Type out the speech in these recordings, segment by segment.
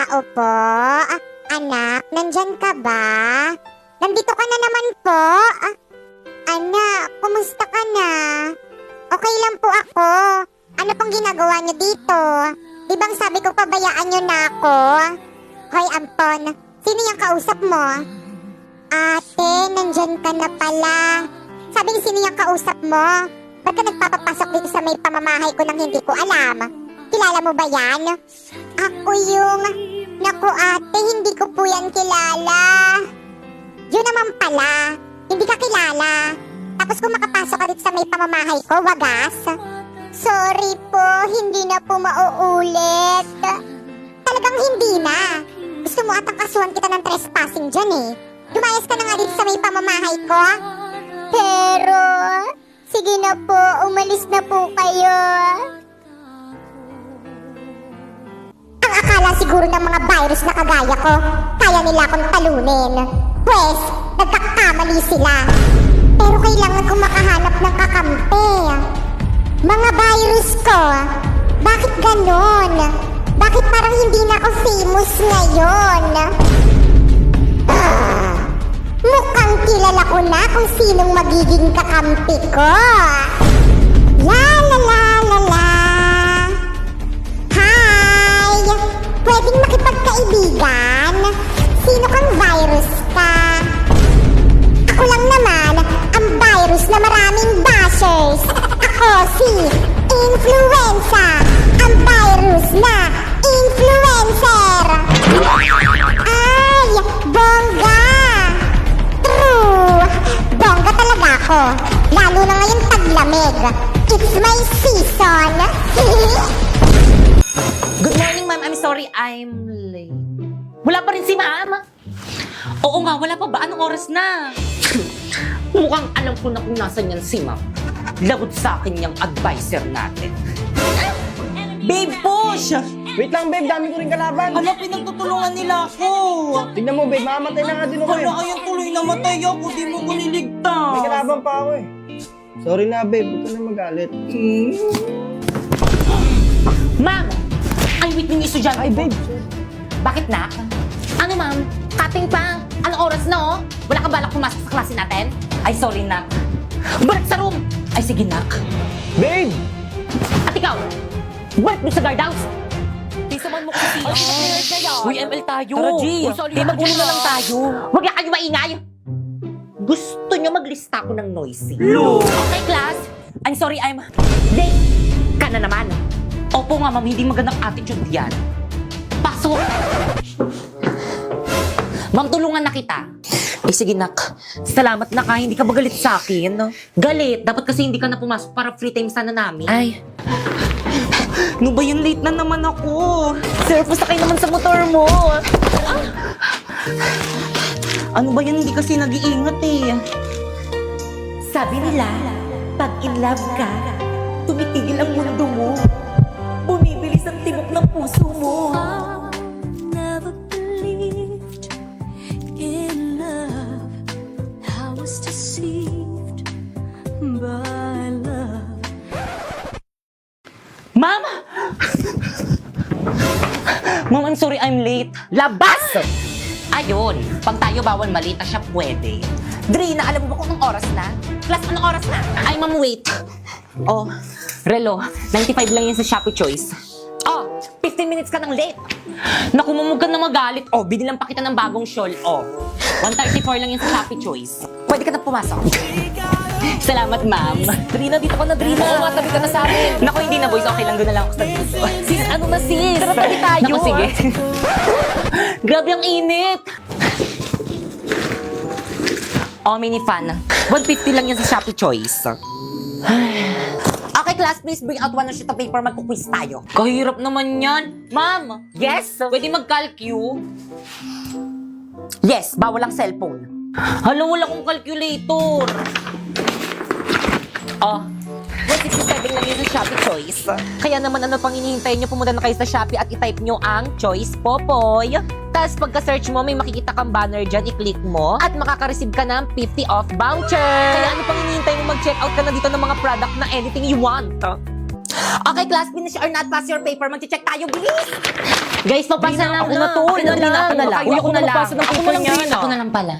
tao po. Anak, nandyan ka ba? Nandito ka na naman po. Anak, kumusta ka na? Okay lang po ako. Ano pong ginagawa niyo dito? Di bang sabi ko pabayaan niyo na ako? Hoy, Ampon, sino yung kausap mo? Ate, nandyan ka na pala. Sabi ni sino yung kausap mo? Ba't ka nagpapapasok dito sa may pamamahay ko nang hindi ko alam? Kilala mo ba yan? Ako yung... Naku ate, hindi ko po yan kilala. Yun naman pala, hindi ka kilala. Tapos kung makapasok ka dito sa may pamamahay ko, wagas. Sorry po, hindi na po mauulit. Talagang hindi na. Gusto mo atang kasuhan kita ng trespassing dyan eh. Lumayas ka na nga dito sa may pamamahay ko. Pero, sige na po, umalis na po kayo. Ang akala siguro ng mga virus na kagaya ko, kaya nila akong talunin. Pwes, nagkakamali sila. Pero kailangan kong makahanap ng kakampi. Mga virus ko, bakit ganon? Bakit parang hindi na ako famous ngayon? Mukhang kilala ko na kung sinong magiging kakampi ko. La la la la la. Hi! Pwedeng makipagkaibigan? Sino kang virus ka? Ako lang naman, ang virus na maraming bashers. Ako si Influenza, ang virus na influencer. Ay, bongga! True! Bongga talaga ako. Lalo na ngayong taglamig. It's my season. Good morning, ma'am. I'm sorry, I'm late. Wala pa rin si ma'am. Oo nga, wala pa ba? Anong oras na? Mukhang alam ko na kung nasan yan si ma'am. Lagot sa akin yung advisor natin. Babe, push! Wait lang, babe. Dami ko rin kalaban. Hala, pinagtutulungan nila ako. Tignan mo, babe. Mamamatay na nga din ako. Hala, ayun tuloy namatay ako. Di mo ko niligtas. May kalaban pa ako eh. Sorry na, babe. Huwag ka na magalit. Ma'am! Ay, wait yung estudyante. Ay, babe. Bakit na? Ano, ma'am? Cutting pa? Anong oras na, oh? Wala ka balak pumasok sa klase natin? Ay, sorry, nak. Balik sa room! Ay, sige, nak. Babe! At ikaw, balik mo sa guardhouse. Di saman mo kasi. Uy, ML tayo. Tara, G. Di magulo na lang tayo. Huwag na kayo maingay. Gusto nyo maglista ko ng noisy. Okay, class. I'm sorry, I'm late. Ka na naman. Opo nga, ma'am, hindi magandang attitude yan. Pasok. Ma'am, tulungan na kita. Eh, sige, nak. Salamat na ka. Hindi ka ba galit sa akin? Galit. Dapat kasi hindi ka na pumasok para free time sana namin. Ay. Ano ba yun? Late na naman ako. Sir, pasakay naman sa motor mo. Ano ba yan? Hindi kasi nag-iingat eh. Sabi nila, pag in love ka, tumitigil ang mundo mo. Bumibilis ang tibok ng puso mo. Never believed in love. I was deceived by love. Ma'am! Ma'am, I'm sorry I'm late. Labas! Ayun, pag tayo bawal malita siya pwede. Drina, alam mo ba kung anong oras na? Class, anong oras na? Ay, ma'am, wait. Oh, relo, 95 lang yan sa Shopee Choice. Oh, 15 minutes ka nang late. Naku, mamug ka na magalit. Oh, binilang pa kita ng bagong shawl. Oh, 134 lang yan sa Shopee Choice. Pwede ka na pumasok. Salamat, ma'am. Drina, dito ka na, Drina. Oo nga, tabi ka na sa amin. Naku, hindi na, boys. Okay lang, doon na lang ako sa dito. Sis, ano na, sis? Tara, tabi tayo. Naku, sige. Grabe ang init. Oh, mini fan. 150 lang yan sa Shopee Choice. Okay, class, please bring out one sheet of paper. Magkuquiz tayo. Kahirap naman yan. Ma'am! Yes? Pwede mag-calcu? Yes, bawal ang cellphone. Hala, wala kong calculator. Oh, 167 lang yun sa Shopee Choice. Kaya naman ano pang hinihintay nyo, pumunta na kayo sa Shopee at i-type nyo ang Choice Popoy. Tapos pagka-search mo, may makikita kang banner dyan, i-click mo at makaka-receive ka ng 50 off voucher. Kaya ano pang hinihintay mo, mag-check out ka na dito ng mga product na anything you want. Okay, class, finish or not pass your paper. Mag-check tayo, bilis! Guys, mapasa na. Ako na to. Ako na lang. Ako na lang. Uy, ako na lang. magpasa ng Ako paper na lang, niyan, bilis. ah. Ako na lang pala.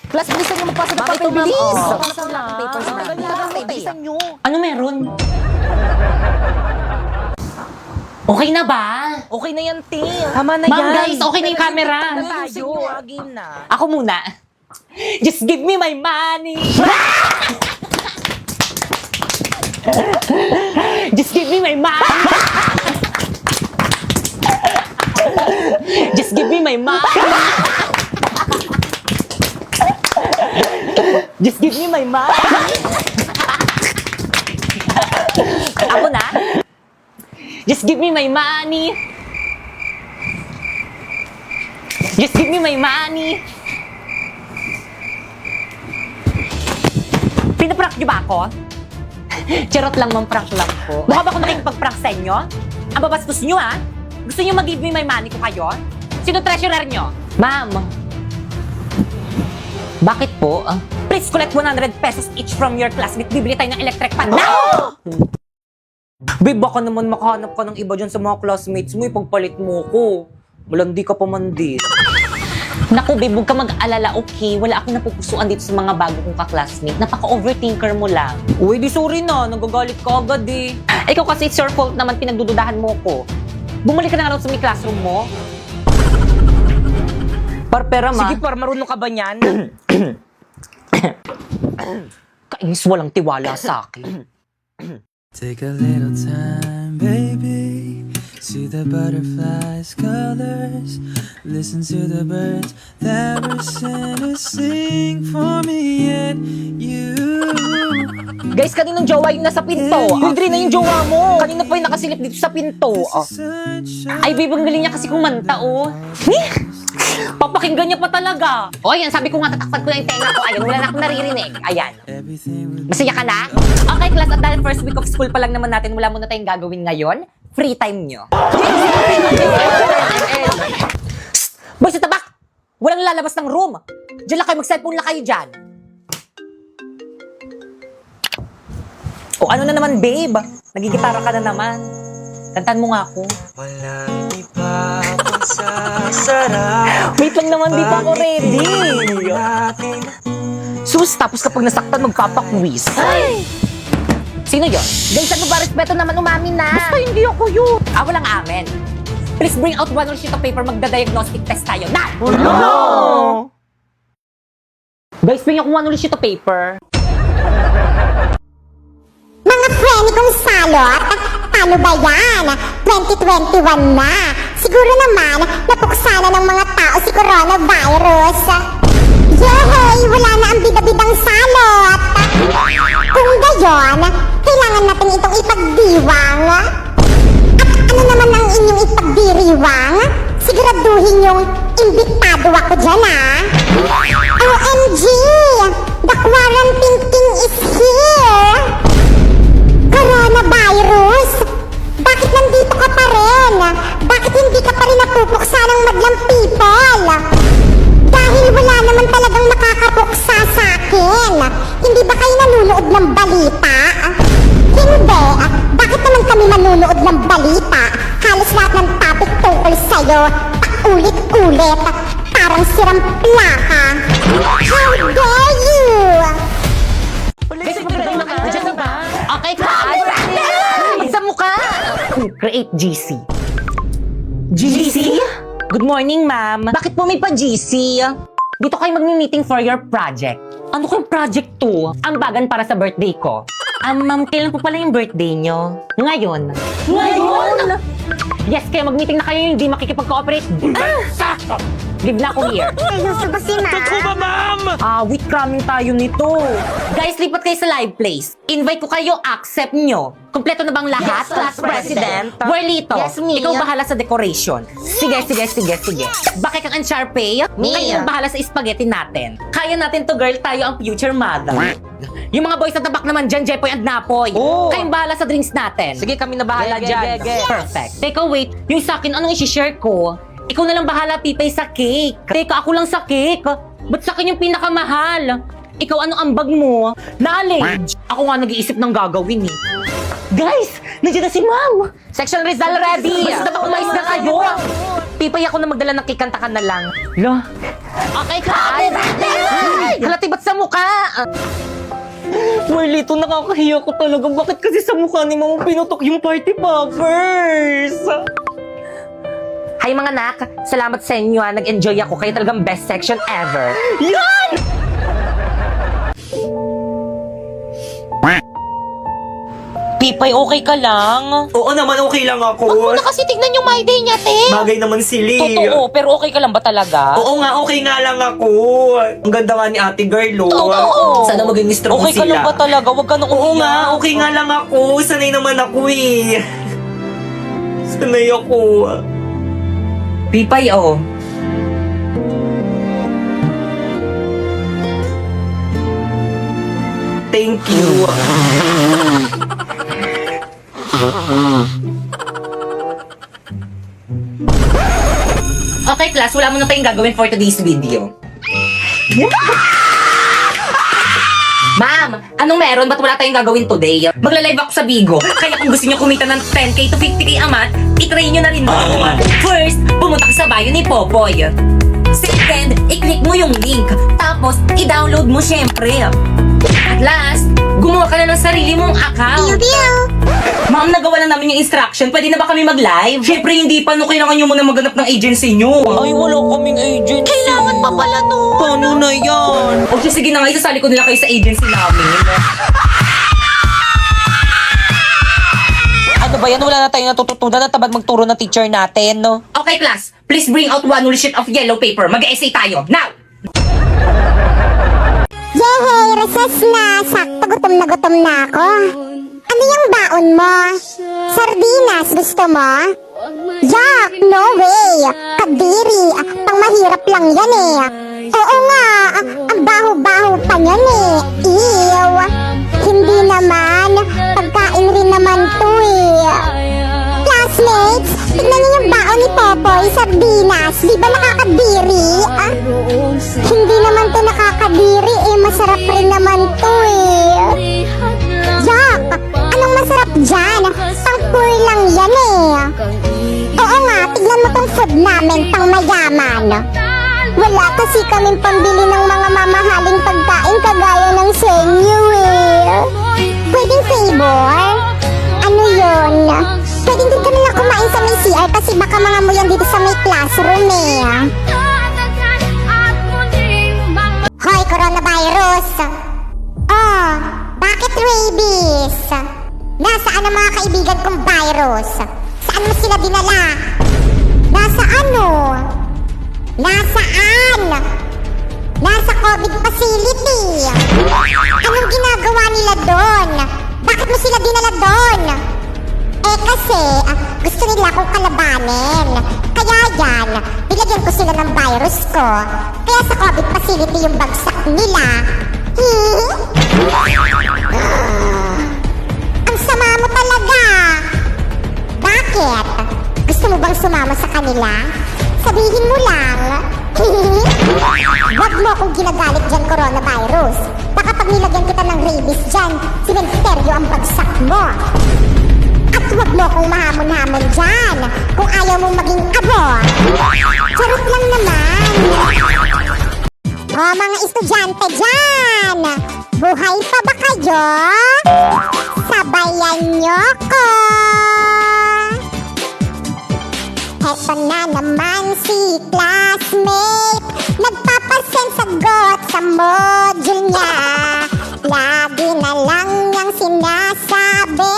Class, bilisan niyo magpasa ng Bakit papel, to, ma'am? bilis. Oo. Pasa lang. Papers na. Bilisan niyo. Ano meron? Okay na ba? Okay na yan, Ting. Tama na Ma'am, yan. guys, okay na yung camera. Tayo. Game na. Ako muna. Just give me my money. Just give me my money. Just give me my money. Just give me my money. Ako na. Just give me my money. Just give me my money. Pinaprank niyo ba ako? Charot lang, ma'am, prank lang po. Mukha ba ako nakikipag-prank sa inyo? Ang babastos niyo, ha? Gusto niyo mag-give me my money ko kayo? Sino treasurer niyo? Ma'am. Bakit po? Please collect 100 pesos each from your classmate. Bibili tayo ng electric fan. Now! Babe, baka naman makahanap ka ng iba dyan sa mga classmates mo. Ipagpalit mo ko. Malandi ka pa man din. Naku, babe, huwag ka mag-alala, okay? Wala akong napupusuan dito sa mga bago kong ka-classmate. Napaka-overthinker mo lang. Uy, di sorry na. Nagagalit ka agad eh. Ikaw kasi it's your fault naman pinagdududahan mo ko. Bumalik ka na nga raw sa may classroom mo. Pera, ma. Sige, par, marunong ka ba niyan? Kainis, walang tiwala sa akin. Take a little time, baby. See the butterflies' colors. Listen to the birds that were sent to sing for me and you. Guys, kaninong jowa yung nasa pinto? Yung Dre na yung jowa mo. Kanina pa yung nakasilip dito sa pinto. Oh. Sunshine. Ay, babe, ang galing niya kasi kumanta, oh. Papakinggan niya pa talaga. O, ayan, sabi ko nga, tatakpan ko na yung tenga ko. Ayan, wala na akong naririnig. Ayan. Everything will Masaya ka na? Okay, class, at dahil first week of school pa lang naman natin, wala muna tayong gagawin ngayon. Free time nyo. Shh! Boy, sa tabak! Walang lalabas ng room. Diyan lang kayo, mag-cellphone lang kayo dyan. O, ano na naman, babe? Nagigitara ka na naman. Kantan mo nga ako. walang iba pang sasarap. Wait lang naman, di pa ako ready. Natin Sus, tapos kapag nasaktan, magpapakwis. Ay! Sino yun? Guys, ano ba? Respeto naman umamin na. Basta hindi ako yun. Walang amen. Please bring out one sheet of paper, magda-diagnostic test tayo. Na! No! Guys, bring ako one sheet of paper. Mga premi kong salot, paano ba yan? 2021 na. Siguro naman, napuksa na ng mga tao si coronavirus. Yehey! Wala na ang bida-bidang salot. Kung gayon, kailangan natin itong ipagdiwang. At ano naman ang inyong ipagdiriwang? Siguraduhin yung imbitado ako dyan, OMG! The quarantine king is here! Coronavirus! Bakit nandito ka pa rin? Bakit hindi ka pa rin napupuksa ng madlang people? Dahil wala naman talagang makakapuksa sa akin. Hindi ba kayo nanonood ng balita? Hindi. Bakit naman kami nanonood ng balita? Halos lahat ng topic tungkol sa'yo, paulit-ulit. Parang sirang plaka. How dare you! Guys, nandiyan na ba? Okay, class. Sa mukha. Create GC. GC? Good morning, ma'am. Bakit po may pa-GC? Dito kayo magmi-meeting for your project. Ano kayong project to? Ambagan para sa birthday ko. Ma'am, kailan po pala yung birthday nyo? Ngayon. Ngayon? Yes, kaya mag-meeting na kayo yung hindi makikipag-cooperate. Leave na ako here. Seryoso ba si ma'am? Wait, cramming tayo nito. Guys, lipat kayo sa live place. Invite ko kayo, accept nyo. Kompleto na bang lahat? Yes, Class President. Buerlito, Yes, me. ikaw bahala sa decoration. Sige. Bakit kang Uncharpay? Me. Kayo bahala sa spaghetti natin. Kaya natin to, girl. Tayo ang future mother. Yung mga boys sa tabak naman dyan, Jepoy at Napoy. Oo. Kayong bahala sa drinks natin. Sige, kami na bahala dyan. Perfect. Teka, wait. Yung sa akin, anong isi-share ko? Ikaw na lang bahala, Pipay, sa cake. Teka, ako lang sa cake. Ba't sa akin yung pinakamahal? Ikaw, ano ambag mo? Knowledge. Ako nga nag-iisip ng gagawin eh. Guys, Nandiyan na si Ma'am! Section Rizal ready! Basta ba umayos na kayo? Pipay ako na magdala ng kikanta ka na lang. Lo? Okay ka! Halati ba't sa mukha? Marlito, nakakahiya ko talaga. Bakit kasi sa mukha ni Mama pinutok yung party poppers? Hi mga anak! Salamat sa inyo ha. Nag-enjoy ako. Kayo talagang best section ever. Yan! Pipay, okay ka lang? Oo naman, okay lang ako. Huwag mo na kasi tignan yung my day niya, te. Bagay naman si Lee. Totoo, pero okay ka lang ba talaga? Oo nga, okay nga lang ako. Ang ganda nga ni ate girl, oh. Totoo. Sana maging strong Okay sila. ka lang ba talaga? Huwag ka nang Oo umiyak. nga, okay nga lang ako. Sanay naman ako eh. Sanay ako. Pipay, oh. Thank you. Okay, class, wala mo na tayong gagawin for today's video. Ma'am, anong meron? Ba't wala tayong gagawin today? Magla-live ako sa Bigo. Kaya kung gusto nyo kumita ng 10k to 50k a month, itry nyo na rin ako. First, pumunta ka sa bio ni Popoy. Second, i-click mo yung link. Tapos, i-download mo syempre. At last, gumawa ka na ng sarili mong account. Ma'am, nagawa na namin yung instruction. Pwede na ba kami mag-live? Siyempre hindi pa, no, kailangan nyo muna maghanap ng agency nyo. Ay, wala kaming agency. Kailangan pa pala no. Paano na yan? O sige na nga, isasali ko nila kayo sa agency namin. Ano ba yan? Wala na tayong natututunan na tabad magturo ng teacher natin, no? Okay, class. Please bring out one whole sheet of yellow paper. Mag-essay tayo. Now! Yehey! Recess na! Sakto, gutom na ako. Ano yung baon mo? Sardinas, gusto mo? Yak! No way! Kadiri! Pang mahirap lang yan eh. Oo nga! Ang baho-baho pa yan eh. Ew! Hindi naman. Pagkain rin naman to eh. Classmates, tignan niyo yung baon ni Popoy, sardinas. Di ba nakakadiri? Hindi naman to nakakadiri eh. Masarap rin naman to eh. Yak! Anong masarap dyan? Pang poor lang yan eh. Oo nga, tignan mo tong food namin, pang mayaman. Wala kasi kaming pambili ng mga mamahaling pagkain kagaya ng sa inyo eh. Pwedeng favor? Ano yun? Pwedeng din kami lang kumain sa may CR kasi baka mga mo yan dito sa may classroom eh. Hoy, coronavirus! Oh, bakit rabies? Nasaan ang mga kaibigan kong virus? Saan mo sila dinala? Nasa ano? Nasaan? Nasa COVID facility. Anong ginagawa nila doon? Bakit mo sila dinala doon? Eh kasi, gusto nila akong kalabanin. Kaya yan, nilagyan ko sila ng virus ko. Kaya sa COVID facility yung bagsak nila. Ang sama mo talaga. Bakit? Gusto mo bang sumama sa kanila? Sabihin mo lang. Huwag mo akong ginagalit dyan, coronavirus. Baka pag nilagyan kita ng rabies dyan, simenteryo ang bagsak mo. At huwag mo akong mahamon-hamon dyan kung ayaw mong maging abo. Charot lang naman. O mga estudyante dyan, buhay pa ba kayo? Sabayan nyo ko. Heto na naman si classmate, nagpapasend sagot sa module niya. Lagi na lang niyang sinasabi,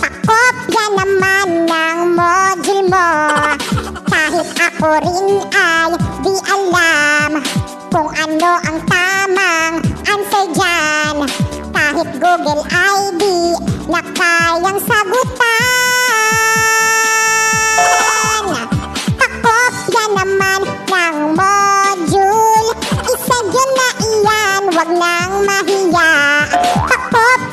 pakopya naman ng module mo. Kahit ako rin ay di alam kung ano ang tamang answer dyan. Kahit Google ay di na kayang sagutan. Pakopya naman ng module, isend yun na iyan, wag nang mahiya. Pakopya